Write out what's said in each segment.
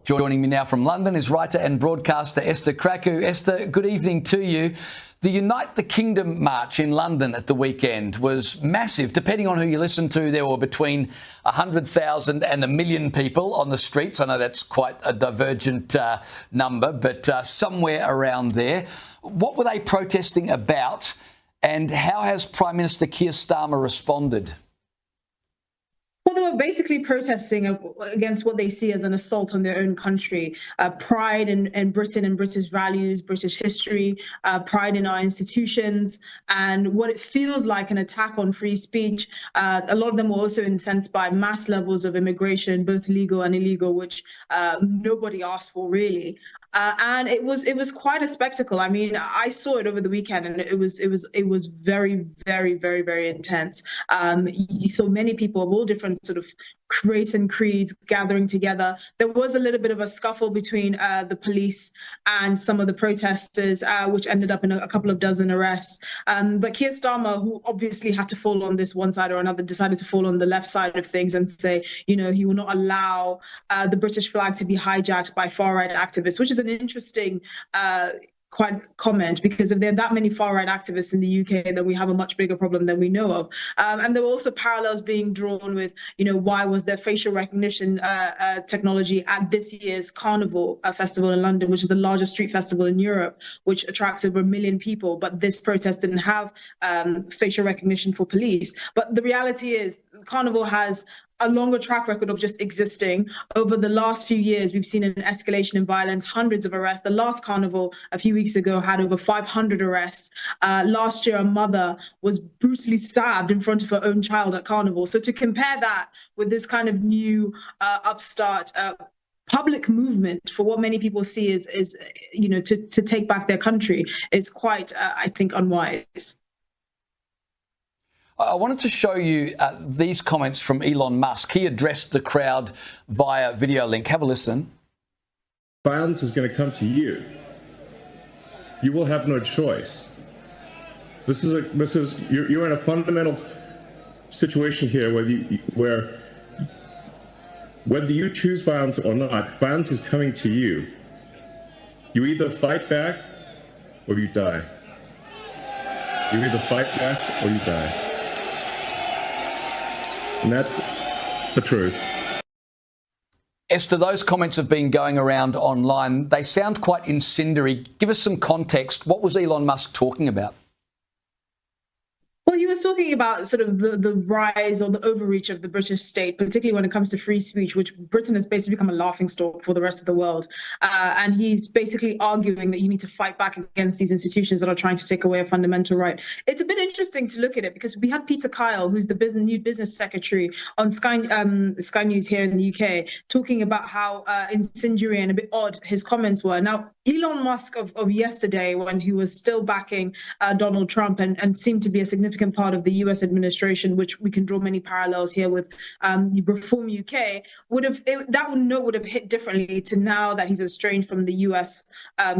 Joining me now from London is writer and broadcaster Esther Krakue. Esther, good evening to you. The Unite the Kingdom march in London at the weekend was massive. Depending on who you listen to, there were between 100,000 and 1 million people on the streets. I know that's quite a divergent number, but somewhere around there. What were they protesting about, and how has Prime Minister Keir Starmer responded? Well, they were basically protesting against what they see as an assault on their own country, pride in Britain and British values, British history, pride in our institutions, and what it feels like an attack on free speech. A lot of them were also incensed by mass levels of immigration, both legal and illegal, which nobody asked for, really. And it was quite a spectacle. I mean, I saw it over the weekend, and it was very, very, very, very intense. You saw many people of all different sort of race and creeds gathering together. There was a little bit of a scuffle between the police and some of the protesters, which ended up in a couple of dozen arrests. But Keir Starmer, who obviously had to fall on this one side or another, decided to fall on the left side of things and say, you know, he will not allow the British flag to be hijacked by far-right activists, which is an interesting quite comment, because if there are that many far-right activists in the UK, then we have a much bigger problem than we know of. And there were also parallels being drawn with, you know, why was there facial recognition technology at this year's Carnival festival in London, which is the largest street festival in Europe, which attracts over 1 million people. But this protest didn't have facial recognition for police. But the reality is, Carnival has a longer track record of just existing. Over the last few years, we've seen an escalation in violence, hundreds of arrests. The last Carnival a few weeks ago had over 500 arrests. Last year, a mother was brutally stabbed in front of her own child at Carnival. So to compare that with this kind of new upstart public movement for what many people see is you know, to take back their country is quite, I think, unwise. I wanted to show you these comments from Elon Musk. He addressed the crowd via video link. Have a listen. Violence is going to come to you. You will have no choice. You're in a fundamental situation here where whether you choose violence or not, violence is coming to you. You either fight back or you die. You either fight back or you die. And that's the truth. Esther, those comments have been going around online. They sound quite incendiary. Give us some context. What was Elon Musk talking about? Well, he was talking about sort of the rise or the overreach of the British state, particularly when it comes to free speech, which Britain has basically become a laughingstock for the rest of the world. And he's basically arguing that you need to fight back against these institutions that are trying to take away a fundamental right. It's a bit interesting to look at it, because we had Peter Kyle, who's the new business secretary, on Sky News here in the UK, talking about how incendiary and a bit odd his comments were. Now, Elon Musk of yesterday, when he was still backing Donald Trump and seemed to be a significant part of the US administration, which we can draw many parallels here with the Reform UK, that note would have hit differently to now that he's estranged from the US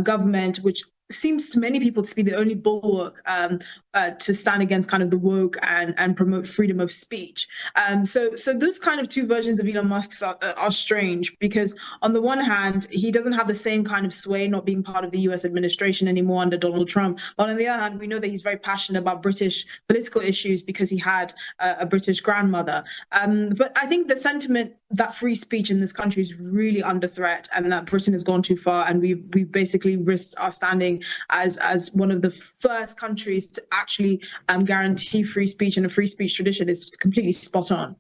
government, which seems to many people to be the only bulwark to stand against kind of the woke and promote freedom of speech. So those kind of two versions of Elon Musk are strange, because on the one hand, he doesn't have the same kind of sway, not being part of the US administration anymore under Donald Trump. But on the other hand, we know that he's very passionate about British political issues because he had a British grandmother. But I think the sentiment that free speech in this country is really under threat, and that Britain has gone too far, and we basically risked our standing as one of the first countries to actually guarantee free speech and a free speech tradition is completely spot on.